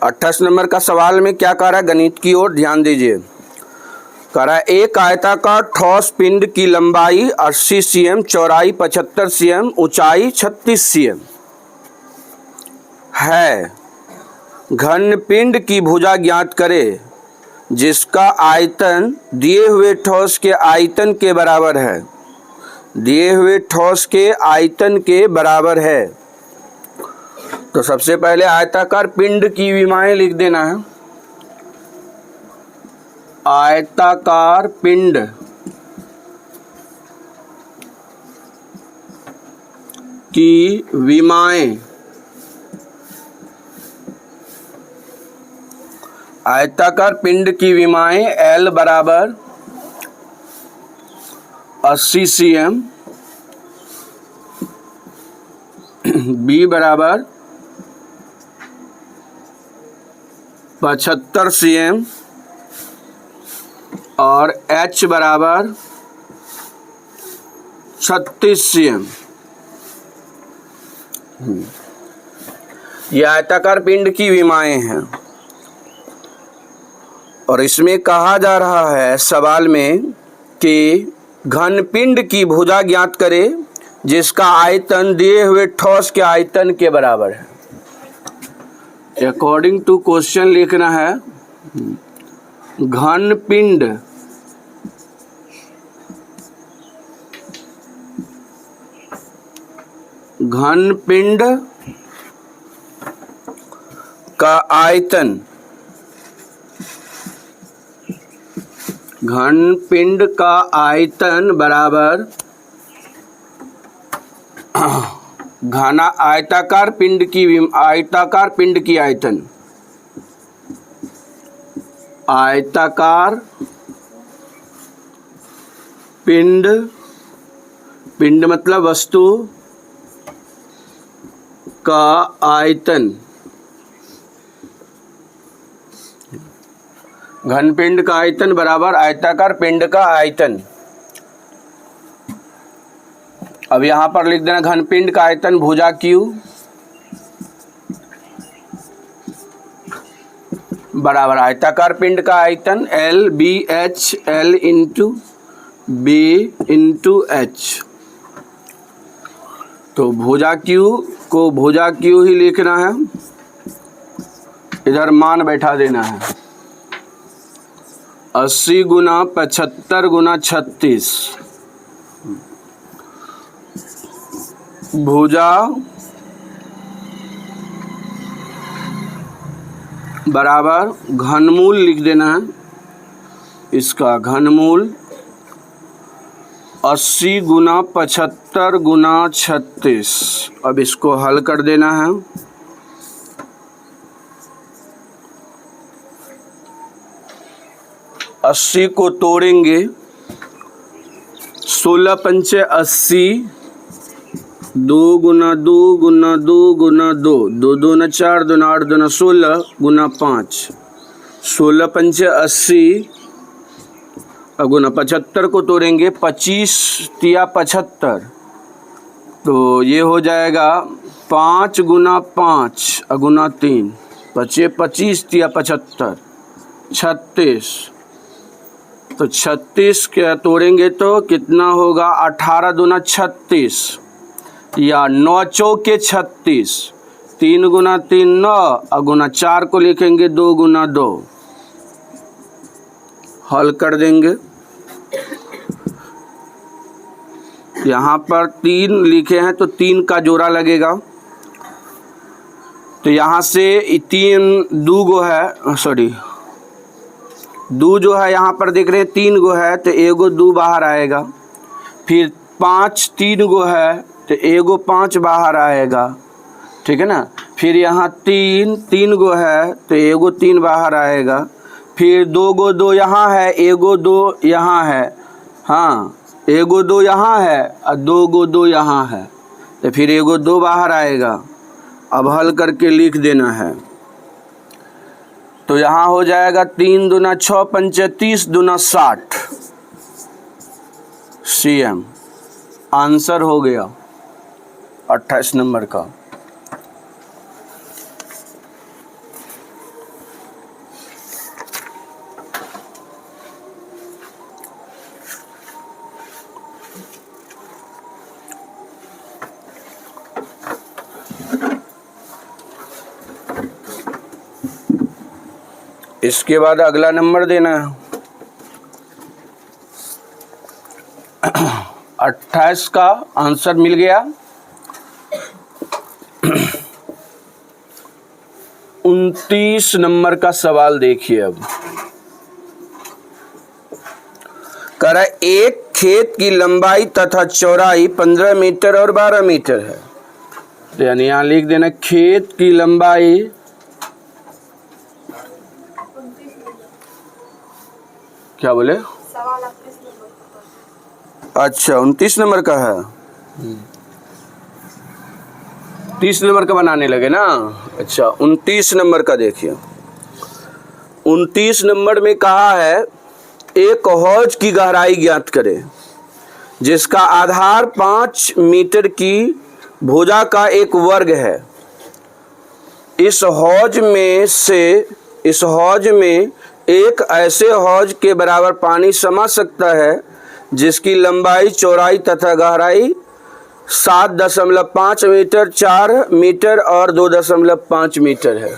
28 number का सवाल में क्या कह रहा है, गणित की ओर ध्यान दीजिए। कह रहा है एक आयताकार ठोस पिंड की लंबाई 80 cm, चौड़ाई 75 cm, ऊंचाई 36 cm है। घन पिंड की भुजा ज्ञात करे जिसका आयतन दिए हुए ठोस के आयतन के बराबर है। दिए हुए ठोस के आयतन के बराबर है। तो सबसे पहले आयताकार पिंड की विमाएं लिख देना है। आयताकार पिंड की विमाएं, आयताकार पिंड की विमाएं L बराबर 80 cm, B बराबर 75 cm और H बराबर 36 cm। ये आयताकार पिंड की विमाएं हैं और इसमें कहा जा रहा है सवाल में कि घन पिंड की भुजा ज्ञात करे जिसका आयतन दिए हुए ठोस के आयतन के बराबर है। अकॉर्डिंग टू क्वेश्चन लिखना है घन पिंड का आयतन, घन पिंड का आयतन बराबर घना आयताकार पिंड की आयतन, आयताकार पिंड मतलब वस्तु का आयतन, घन पिंड का आयतन बराबर आयताकार पिंड का आयतन। अब यहां पर लिख देना घन पिंड का आयतन भुजा Q बराबर आयताकार पिंड का आयतन L BH, L into B into H। तो भुजा Q को भुजा Q ही लिखना है, इधर मान बैठा देना है 80 गुना 75 गुना 36। भुजा बराबर घनमूल लिख देना है, इसका घनमूल 80 गुना 75 गुना 36। अब इसको हल कर देना है। अस्सी को तोड़ेंगे 16 पंचे 80, 2 गुना 2 गुना 2 गुना 2, 2 दूना 4, 2 8 दूना 16 गुना 5, 16 पंचे 80 गुना 75 को तोड़ेंगे 25 तिया 75, तो ये हो जाएगा 5 गुना 5 गुना 3, बचे 25 तिया 75 36। तो 36 के तोड़ेंगे तो कितना होगा 18 दूना 36 या 9 चौके 36, 3 गुना 3 9 गुना 4 को लिखेंगे 2 गुना 2, हल कर देंगे। यहाँ पर 3 लिखे हैं तो 3 का जोड़ा लगेगा, तो यहाँ से 3 2 गो है, सॉरी 2 जो है यहाँ पर देख रहे हैं 3 गो है तो एगो 2 बाहर आएगा, फिर 5 3 गो है तो एगो 5 बाहर आएगा, ठीक है ना। फिर यहाँ 3 गो है तो एगो 3 बाहर आएगा, फिर 2 गो 2 यहाँ है, एगो 2 यहाँ है, हाँ एगो 2 यहाँ है और 2 गो 2 यहाँ है, तो फिर एगो 2 बाहर आएगा। अब हल करके लिख देना है, तो यहाँ हो जाएगा 3 दूना 6 पंचे 30 दूना 60 cm। आंसर हो गया 28 नंबर का। इसके बाद अगला नंबर देना है 28 का आंसर मिल गया। 29 नंबर का सवाल देखिए। अब कह रहा है एक खेत की लंबाई तथा चौड़ाई 15 मीटर और 12 मीटर है। तो यानी यहां लिख देना खेत की लंबाई क्या बोले? अच्छा 29 नंबर का है। 30 नंबर का बनाने लगे ना। अच्छा 29 नंबर का देखिए। 29 नंबर में कहा है एक हौज की गहराई ज्ञात करें जिसका आधार 5 मीटर की भुजा का एक वर्ग है। इस हौज में एक ऐसे हौज के बराबर पानी समा सकता है जिसकी लंबाई चौड़ाई तथा गहराई 7.5 मीटर, 4 मीटर और 2.5 मीटर है।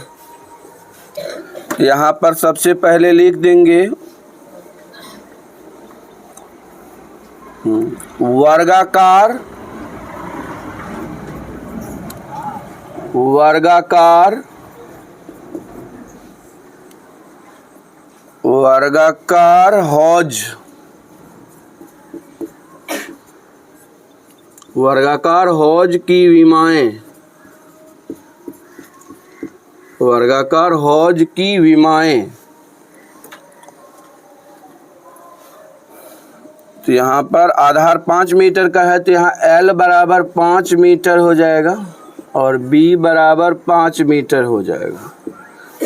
यहाँ पर सबसे पहले लिख देंगे वर्गाकार हौज। वर्गाकार हौज की विमाएं। वर्गाकार हौज की विमाएं। तो यहाँ पर आधार 5 मीटर का है तो यहाँ L बराबर 5 मीटर हो जाएगा और B बराबर 5 मीटर हो जाएगा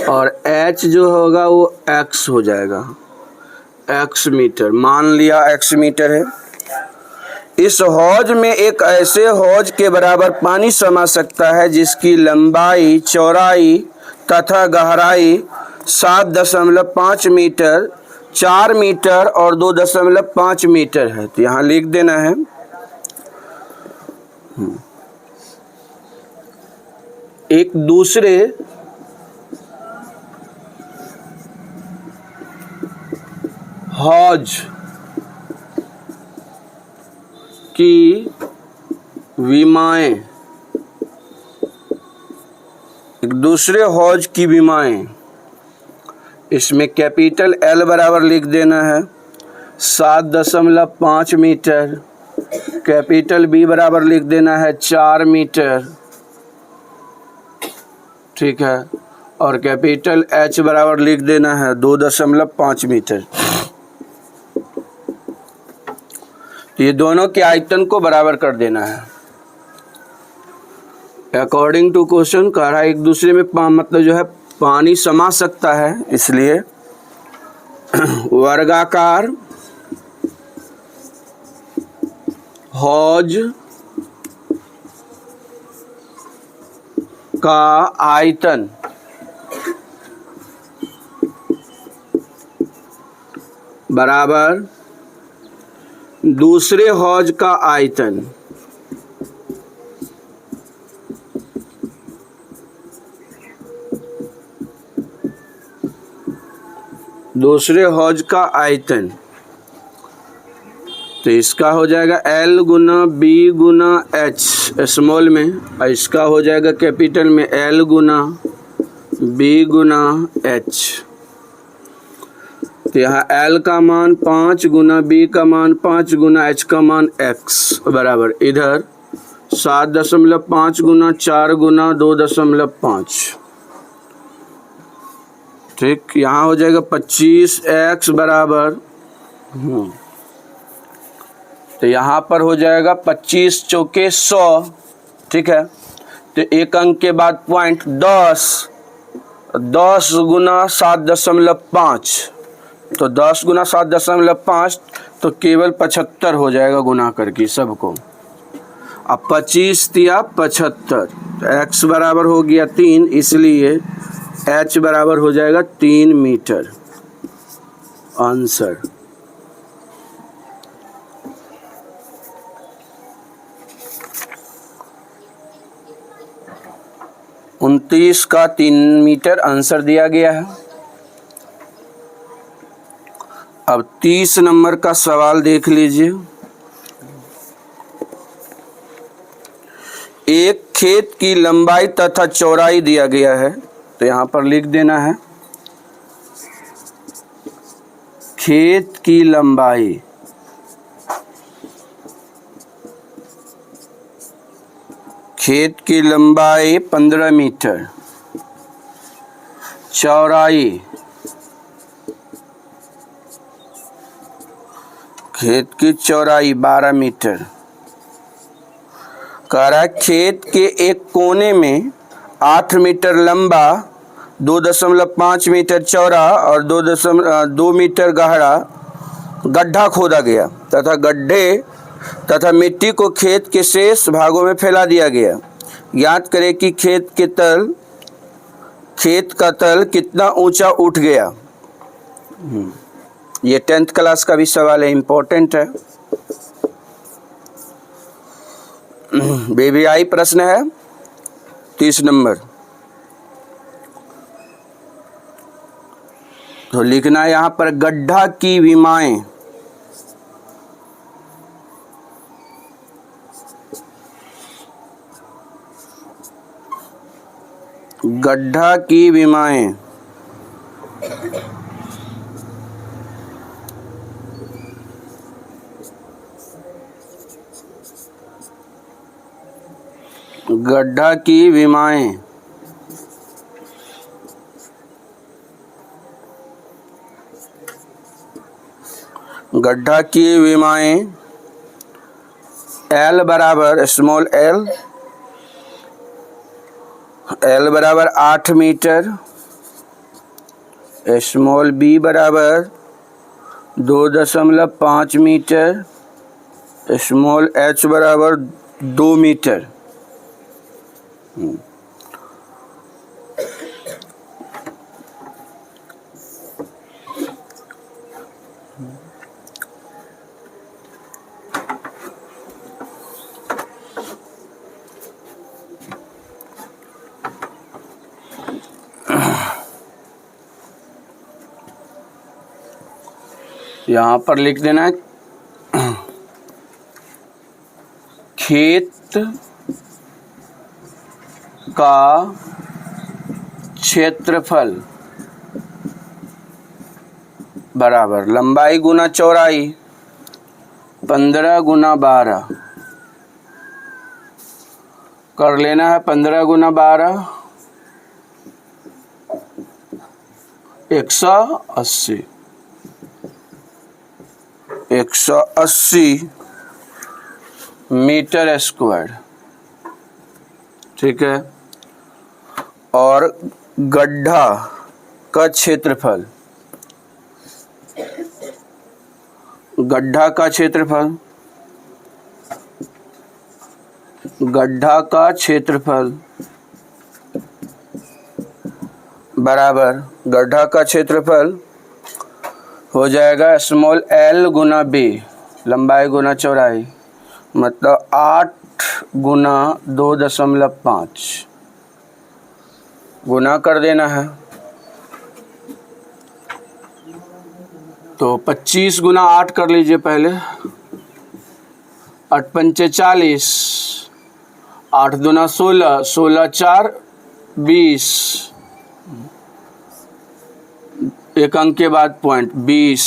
और H जो होगा वो X हो जाएगा। X मीटर मान लिया X मीटर है। इस हौज में एक ऐसे हौज के बराबर पानी समा सकता है जिसकी लंबाई चौड़ाई तथा गहराई 7.5 मीटर, 4 मीटर और 2.5 मीटर है। तो यहाँ लिख देना है एक दूसरे हौज की विमाएं। एक दूसरे हौज की विमाएं। इसमें कैपिटल L बराबर लिख देना है 7.5 मीटर, कैपिटल B बराबर लिख देना है 4 मीटर, ठीक है, और कैपिटल H बराबर लिख देना है 2.5 मीटर। ये दोनों के आयतन को बराबर कर देना है। अकॉर्डिंग टू क्वेश्चन कह रहा है एक दूसरे में मतलब जो है पानी समा सकता है, इसलिए वर्गाकार हौज का आयतन बराबर दूसरे हौज का आयतन। दूसरे हौज का आयतन। तो इसका हो जाएगा L गुना B गुना H स्मॉल में और इसका हो जाएगा कैपिटल में L गुना B गुना H। तो यहाँ L का मान 5 गुना B का मान 5 गुना H का मान X बराबर इधर 7.5 गुना 4 गुना 2.5, ठीक। यहाँ हो जाएगा 25x बराबर तो यहाँ पर हो जाएगा 25 चौके 100, ठीक है। तो एक अंक के बाद पॉइंट 10 गुना 7.5, तो 10 गुना 7.5 तो केवल 75 हो जाएगा गुना करके सबको। अब 25 दिया 75, तो x बराबर हो गया 3, इसलिए h बराबर हो जाएगा 3 मीटर। आंसर उनतीस का 3 मीटर आंसर दिया गया है। अब 30 नंबर का सवाल देख लीजिए। एक खेत की लंबाई तथा चौड़ाई दिया गया है, तो यहाँ पर लिख देना है खेत की लंबाई खेत की लंबाई 15 मीटर, चौड़ाई खेत की चौड़ाई 12 मीटर। कह रहा है खेत के एक कोने में 8 मीटर लंबा, 2.5 मीटर चौड़ा और 2 मीटर गहरा गड्ढा खोदा गया तथा मिट्टी को खेत के शेष भागों में फैला दिया गया। ज्ञात करें कि खेत का तल कितना ऊंचा उठ गया। ये 10th क्लास का भी सवाल है, इम्पोर्टेंट है। BBI प्रश्न है 30 नंबर। तो लिखना है यहाँ पर गड्ढा की विमाएं। गड्ढा की विमाएं गड्ढा की विमाएं गड्ढा की विमाएं L बराबर स्मॉल L बराबर 8 मीटर, स्मॉल b बराबर 2.5 मीटर, स्मॉल h बराबर 2 मीटर। यहाँ पर लिख देना है खेत का क्षेत्रफल बराबर लंबाई गुना चौड़ाई 15 गुना 12 कर लेना है। 15 गुना 12 180 मीटर स्क्वायर, ठीक है। और गड्ढा का क्षेत्रफल गड्ढा का क्षेत्रफल बराबर गड्ढा का क्षेत्रफल हो जाएगा स्मॉल l गुना b, लंबाई गुना चौड़ाई, मतलब 8 गुना 2.5 गुना कर देना है। तो 25 गुना 8 कर लीजिए पहले। 8 पंचे 40, 8 दूना 16, 16 4 20, एक अंक के बाद पॉइंट 20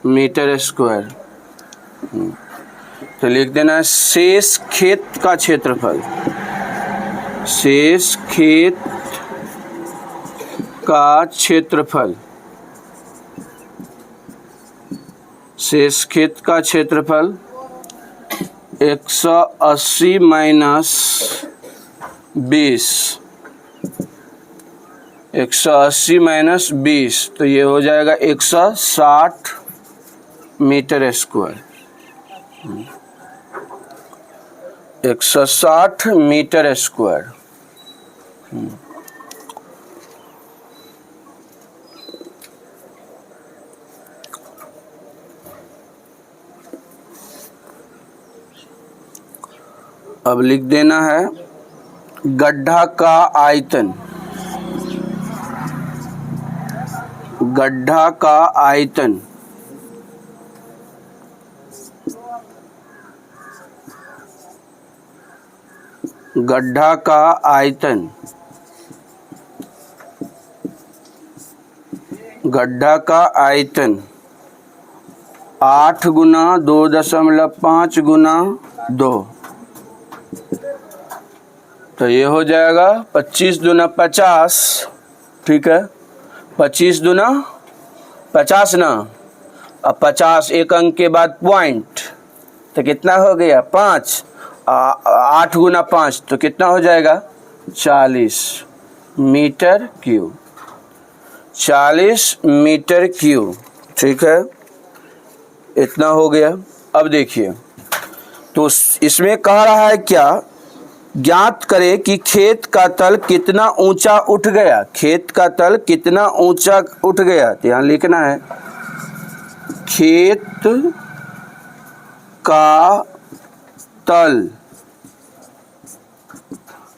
मीटर स्क्वायर। तो लिख देना है शेष खेत का क्षेत्रफल, शेष खेत का क्षेत्रफल, शेष खेत का क्षेत्रफल 180 माइनस 20, 180 माइनस 20, तो ये हो जाएगा 160 मीटर स्क्वायर, 160 मीटर स्क्वायर। अब लिख देना है गड्ढा का आयतन, गड्ढा का आयतन गड्ढा का आयतन गड्ढा का आयतन 8 गुना 2.5 गुना 2, तो ये हो जाएगा 25 दूना 50, ठीक है। 25 दूना 50 ना, अब 50 एक अंक के बाद पॉइंट, तो कितना हो गया 5, 8 गुना 5 तो कितना हो जाएगा 40 मीटर क्यूब, 40 मीटर क्यूब, ठीक है। इतना हो गया। अब देखिए, तो इसमें कह रहा है क्या, ज्ञात करें कि खेत का तल कितना ऊंचा उठ गया, खेत का तल कितना ऊंचा उठ गया, तो यहाँ लिखना है खेत का तल,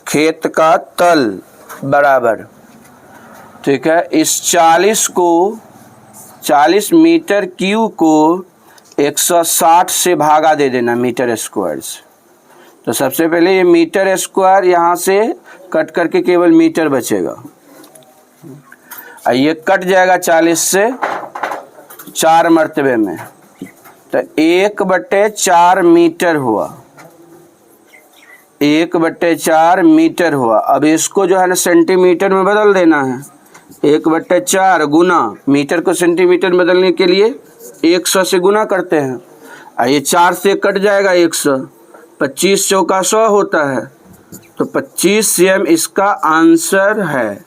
खेत का तल बराबर, ठीक है। इस 40 मीटर क्यूब को 160 से भागा दे देना मीटर स्क्वायर से। तो सबसे पहले ये मीटर स्क्वायर यहाँ से कट करके केवल मीटर बचेगा, और ये कट जाएगा 40 से 4 मर्तबे में, तो 1/4 मीटर हुआ, 1/4 मीटर हुआ। अब इसको जो है ना सेंटीमीटर में बदल देना है, 1/4 गुना, मीटर को सेंटीमीटर में बदलने के लिए 100 से गुना करते हैं, और ये 4 से कट जाएगा 100, 25 चौका 100 होता है, तो 25 cm इसका आंसर है।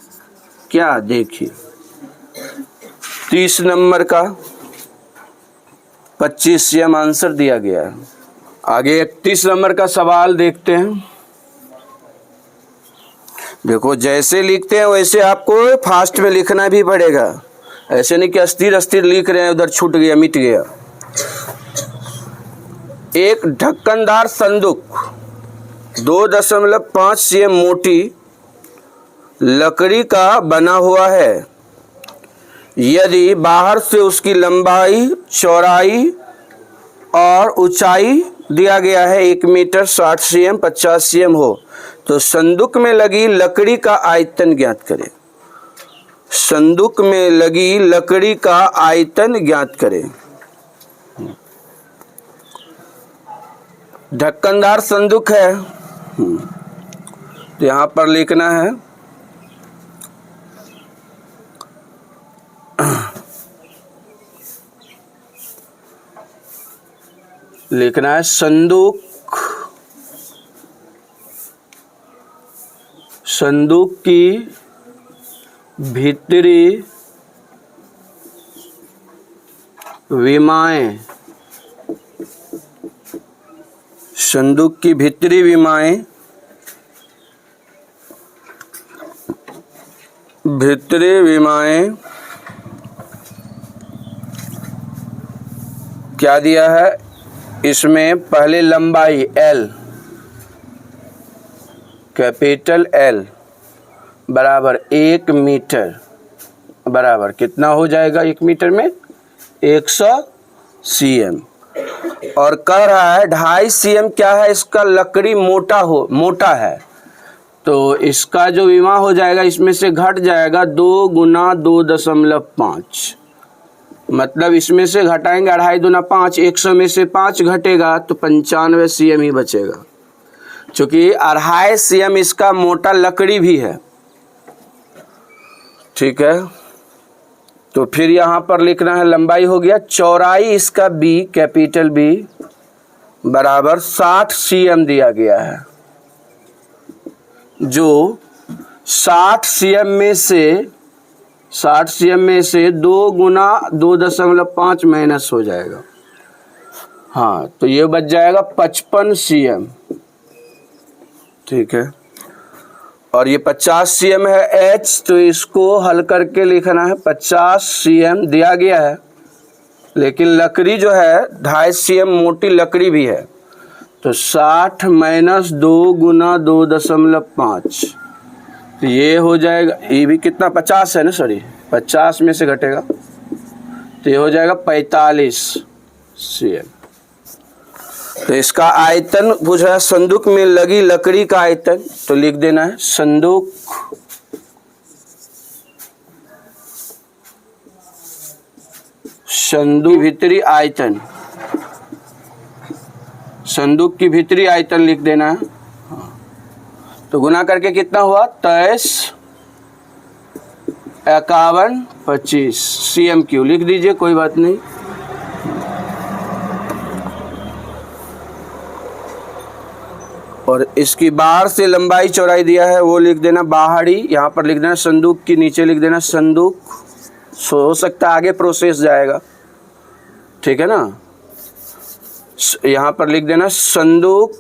क्या देखिए 30 नंबर का 25 cm आंसर दिया गया है। आगे 31 नंबर का सवाल देखते हैं। देखो जैसे लिखते हैं वैसे आपको फास्ट में लिखना भी पड़ेगा, ऐसे नहीं कि अस्थिर अस्थिर लिख रहे हैं उधर छूट गया मिट गया। एक ढक्कनदार संदूक 2.5 cm मोटी लकड़ी का बना हुआ है। यदि बाहर से उसकी लंबाई, चौड़ाई और ऊंचाई दिया गया है 1 मीटर 60 cm 50 cm हो, तो संदूक में लगी लकड़ी का आयतन ज्ञात करें। संदूक में लगी लकड़ी का आयतन ज्ञात करें। ढक्कनदार संदूक है, तो यहाँ पर लिखना है संदूक की भीतरी विमाएं, संदूक की भीतरी विमाएं क्या दिया है, इसमें पहले लंबाई L, कैपिटल L बराबर 1 मीटर, बराबर कितना हो जाएगा 1 मीटर में 100 cm, और कह रहा है 2.5 cm क्या है, इसका लकड़ी मोटा है, तो इसका जो विमा हो जाएगा इसमें से घट जाएगा 2 गुना 2.5, मतलब इसमें से घटाएंगे 2.5 दूना 5, 100 में से 5 घटेगा तो 95 cm ही बचेगा, क्योंकि 2.5 cm इसका मोटा लकड़ी भी है, ठीक है। तो फिर यहाँ पर लिखना है लंबाई हो गया, चौड़ाई इसका B, कैपिटल B बराबर 60 cm दिया गया है, जो 60 cm में से 2 गुना 2.5 माइनस हो जाएगा, हाँ, तो ये बच जाएगा 55 cm, ठीक है। और ये 50 cm है H, तो इसको हल करके लिखना है 50 cm दिया गया है, लेकिन लकड़ी जो है 2.5 cm मोटी लकड़ी भी है, तो 60 माइनस 2 गुना 2.5, तो ये हो जाएगा, ये भी कितना 50 है ना, सॉरी 50 में से घटेगा तो ये हो जाएगा 45 cm। तो इसका आयतन पूछ रहा है, संदूक में लगी लकड़ी का आयतन, तो लिख देना है संदूक भीतरी आयतन, संदूक की भीतरी आयतन लिख देना है। तो गुना करके कितना हुआ, 23 51 25 cm³ लिख दीजिए, कोई बात नहीं। और इसकी बाहर से लंबाई चौड़ाई दिया है वो लिख देना बाहरी, यहाँ पर लिख देना संदूक के नीचे लिख देना संदूक, हो सकता है आगे प्रोसेस जाएगा, ठीक है ना। यहाँ पर लिख देना संदूक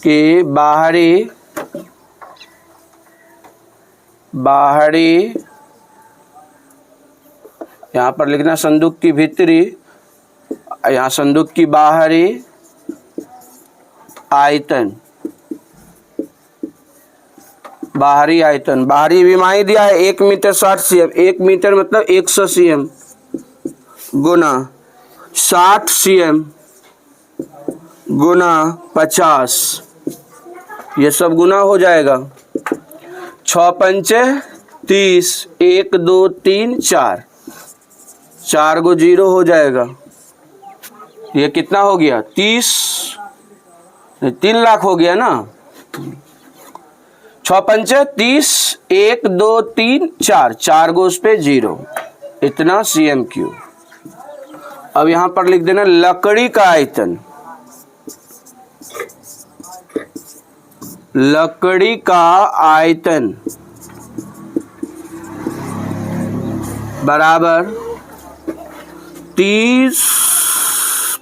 की बाहरी यहाँ पर लिखना संदूक की भीतरी, यहाँ संदूक की बाहरी आयतन, बाहरी विमाई दिया है 1 मीटर 60 cm, 1 मीटर मतलब 100 cm गुना 60 cm गुना 50, ये सब गुना हो जाएगा। 6 पंचे 30, 1 2 3 4, 4 गो 0 हो जाएगा। ये कितना हो गया, 3 लाख हो गया ना। 6 पंचे 30, 1 2 3 4, 4 गो उस पे 0, इतना cm³। अब यहां पर लिख देना लकड़ी का आयतन, लकड़ी का आयतन बराबर 30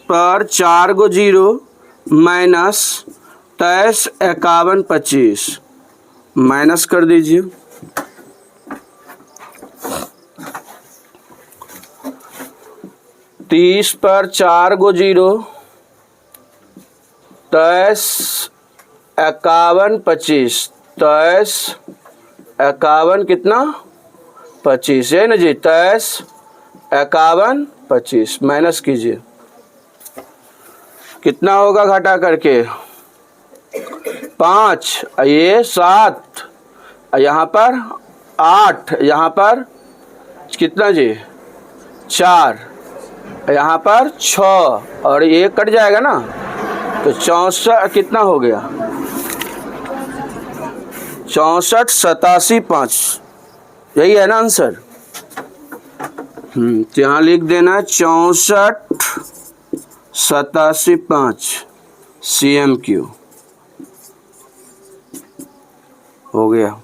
पर 4 गो 0 माइनस 23 51 25, माइनस कर दीजिए। तीस पर 4 गो 0, 23 51 25, 23 51 कितना 25 है ना जी, 23 51 25 माइनस कीजिए, कितना होगा घटा करके 5, ये 7, यहाँ पर 8, यहाँ पर कितना जी 4, यहाँ पर 6, और ये कट जाएगा ना, तो 64 कितना हो गया 64 87 5, यही है ना आंसर। तो यहाँ लिख देना 64 87 5 cm³ हो गया।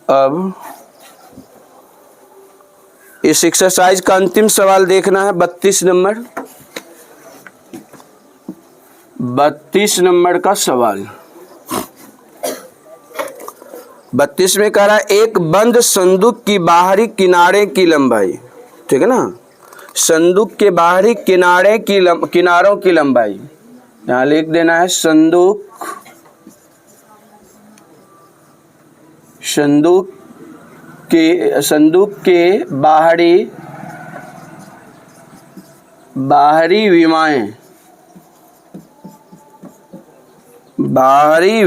अब इस एक्सरसाइज का अंतिम सवाल देखना है, 32 नंबर, 32 नंबर का सवाल। 32 में कह रहा है एक बंद संदूक की बाहरी किनारे की लंबाई, ठीक है ना, संदूक के बाहरी किनारों की लंबाई, यहाँ लिख देना है संदूक के बाहरी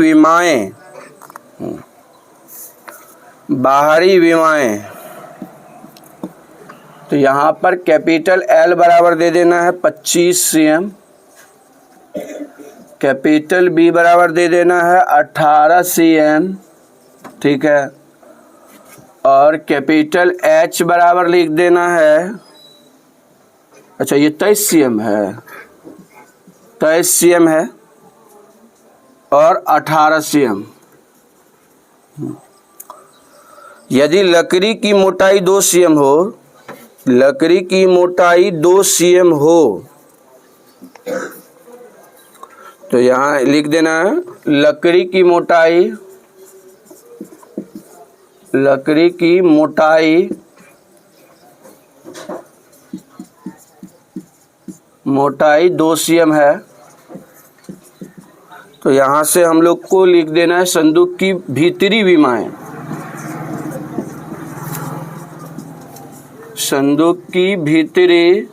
विमाएं, तो यहाँ पर कैपिटल L बराबर दे देना है 25 cm, कैपिटल B बराबर दे देना है 18 cm, ठीक है, और कैपिटल H बराबर लिख देना है, अच्छा ये 23 cm है, 23 cm है और 18 cm। यदि लकड़ी की मोटाई 2 cm हो, लकड़ी की मोटाई 2 cm हो, तो यहाँ लिख देना है लकड़ी की मोटाई लकड़ी की मोटाई मोटाई 2 cm है। तो यहाँ से हम लोग को लिख देना है संदूक की भीतरी विमाएं। संदूक की भीतरी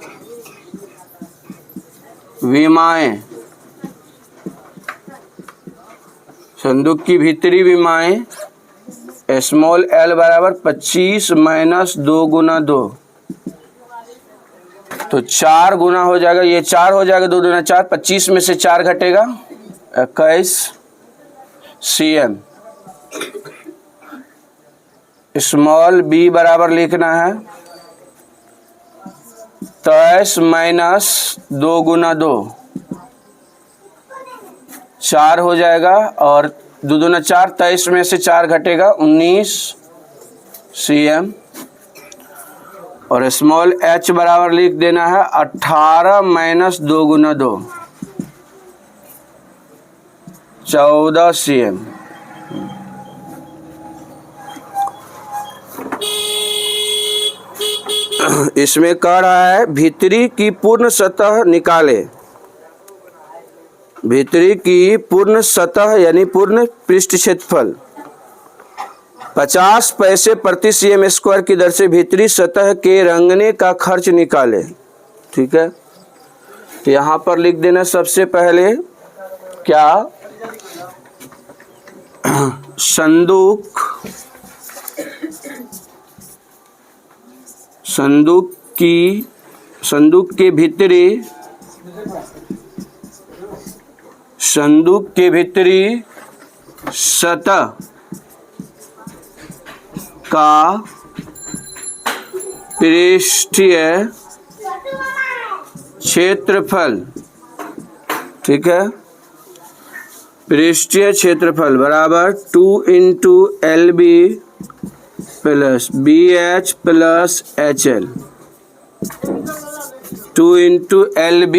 विमाएं, संदूक की भीतरी विमाएं स्मॉल l बराबर 25 माइनस 2 गुना 2, तो 4 गुना हो जाएगा, ये 4 हो जाएगा, 2 दूना 4, 25 में से 4 घटेगा 21 cm। स्मॉल b बराबर लिखना है 23 माइनस 2 गुना 2, 4 हो जाएगा, और 2 दूना 4, 23 में से 4 घटेगा 19 cm। और स्मॉल h बराबर लिख देना है 18 माइनस 2 गुना 2, 14 cm। इसमें कह रहा है भीतरी की पूर्ण सतह निकाले। भीतरी की पूर्ण सतह यानी पूर्ण पृष्ठ क्षेत्रफल 50 पैसे प्रति cm स्क्वायर की दर से भीतरी सतह के रंगने का खर्च निकाले। ठीक है, तो यहाँ पर लिख देना सबसे पहले क्या, संदूक के भीतरी सतह का पृष्ठीय क्षेत्रफल, ठीक है, पृष्ठीय क्षेत्रफल बराबर 2 into LB plus BH plus HL, 2 into LB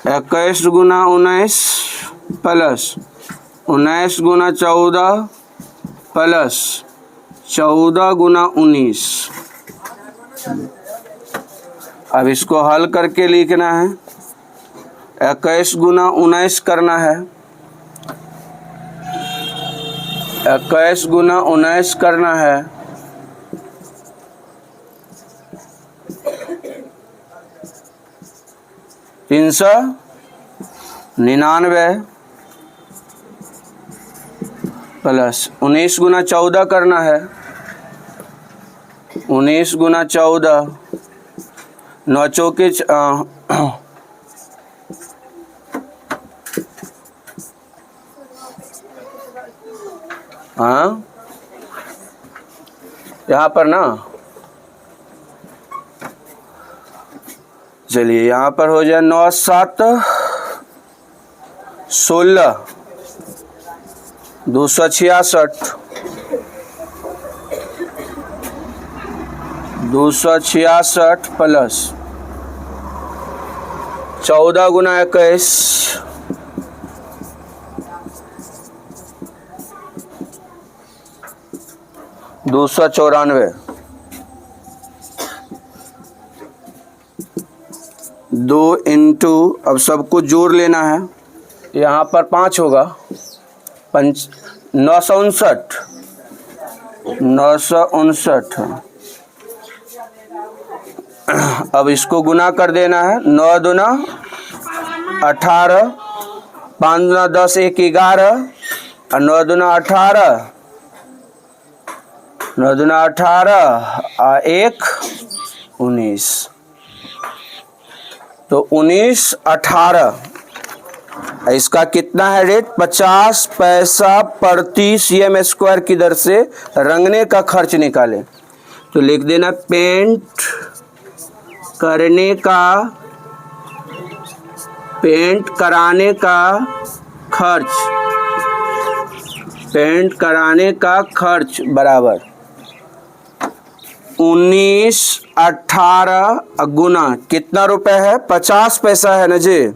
21 गुना 19 प्लस 19 गुना 14 प्लस 14 गुना 19। अब इसको हल करके लिखना है, 21 गुना 19 करना है, 21 गुना 19 करना है, 399 प्लस 19 गुना 14 करना है, 19 गुना 14, 9 चौके हाँ, यहाँ पर ना, चलिए यहाँ पर हो जाए 9 7 16 266 प्लस 14 गुना 21 294, 2 इंटू, अब सबको जोड़ लेना है, यहाँ पर 5 होगा, 959। अब इसको गुना कर देना है, 9 दूना 18, 5 दूना 10, 1 11, और 9 दूना 18, 9 दूना 18 और 1 19, तो 19 18। इसका कितना है रेट, 50 पैसा प्रति cm स्क्वायर की दर से रंगने का खर्च निकाले। तो लिख देना पेंट कराने का खर्च बराबर 19 18 गुना कितना रुपए है, 50 पैसा है ना जी,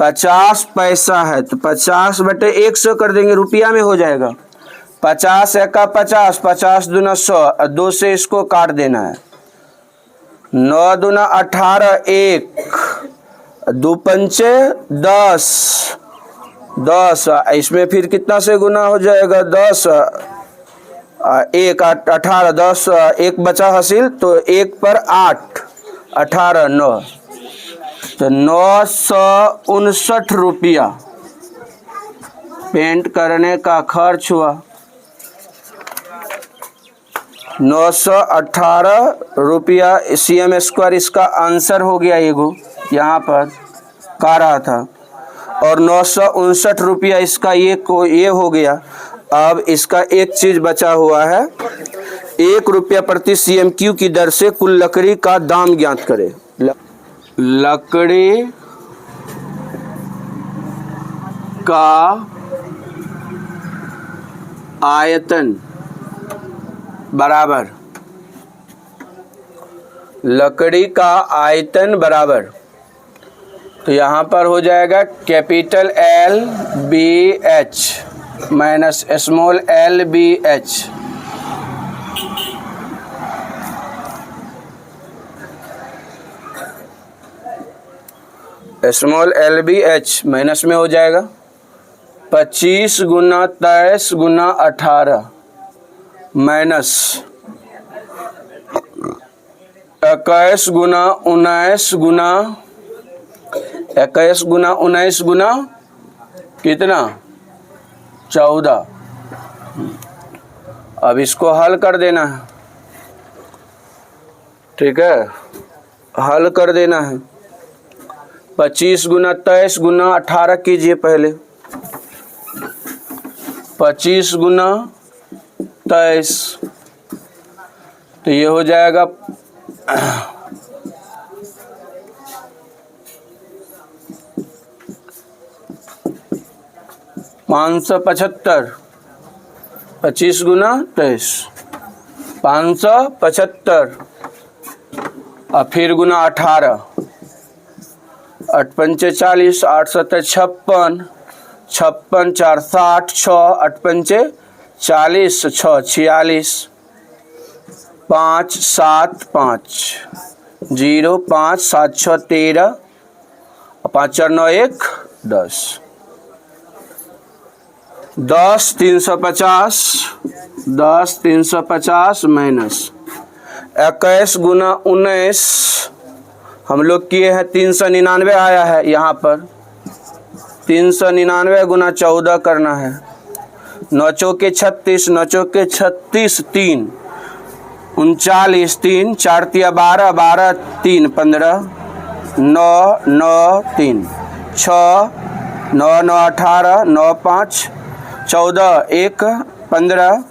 50 पैसा है, तो 50 बटे 100 कर देंगे, रुपया में हो जाएगा, 50 एका 50, 50 दूना 100, 2 से इसको काट देना है। 9 दूना 18, 1, 2 पंचे 10, 10, इसमें फिर कितना से गुना हो जाएगा 10, 1 18, 10, 1 बचा हासिल तो 1 पर 8, 18, 9, तो 959 रुपया पेंट करने का खर्च हुआ। 918 रुपया CM² इसका आंसर हो गया। एगो यहाँ पर कह रहा था और 959 रुपया इसका ये हो गया। अब इसका एक चीज बचा हुआ है, 1 रुपया प्रति CMQ की दर से कुल लकड़ी का दाम ज्ञात करें। लकड़ी का आयतन बराबर, लकड़ी का आयतन बराबर, तो यहाँ पर हो जाएगा capital LBH minus small LBH। Small LBH minus में हो जाएगा 25 गुना 23 गुना 18 माइनस 21 गुना 19 गुना 21 गुना 19 गुना कितना 14। अब इसको हल कर देना है, ठीक है, हल कर देना है। 25 गुना 23 गुना 18 कीजिए पहले। 25 गुना 23 तो ये हो जाएगा 575। 25 गुना 23 575 और फिर गुना 18, 8 पंचे 40, 8 सत्ते 56, 56 4 60, 6 8 पंचे 40, 6 46, 5 7 5 0 5 7 6 13, 5 4 9 1 10, 10 350, 10 350 माइनस 21 गुना 19 हम लोग किए हैं 399 आया है। यहाँ पर 399 गुना 14 करना है। 9 चौके 36, 9 चौके 36, 3 39, 3 4 तिया 12, 12 3 15, 9 9 3 6 9 9 18, 9 5 14, 1 15,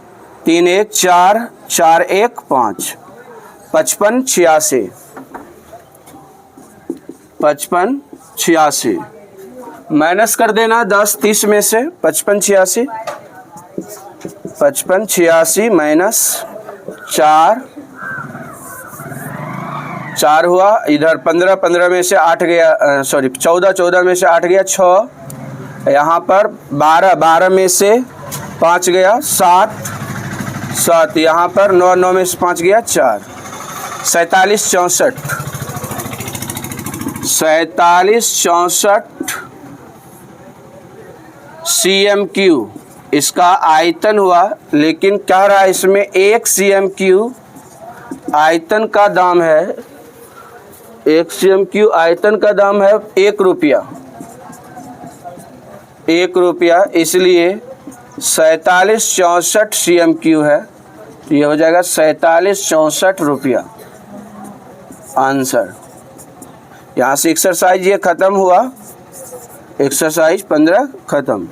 3 1 4 4 1 5, 55 86, 55 86 माइनस कर देना 10 30 में से। 55 86, 55 86 माइनस 4 4 हुआ, इधर 15 15 में से 8 गया, सॉरी 14 14 में से 8 गया 6, यहाँ पर 12 12 में से 5 गया 7 7, यहाँ पर 9 9 में से 5 गया 4, 47 64, 47 64 CMQ इसका आयतन हुआ। लेकिन कह रहा है इसमें 1 CMQ आयतन का दाम है, 1 CMQ आयतन का दाम है 1 रुपया, 1 रुपया, इसलिए 47 64 CMQ है, तो ये हो जाएगा 47 64 रुपया आंसर। यहाँ से एक्सरसाइज ये ख़त्म हुआ, एक्सरसाइज 15 ख़त्म।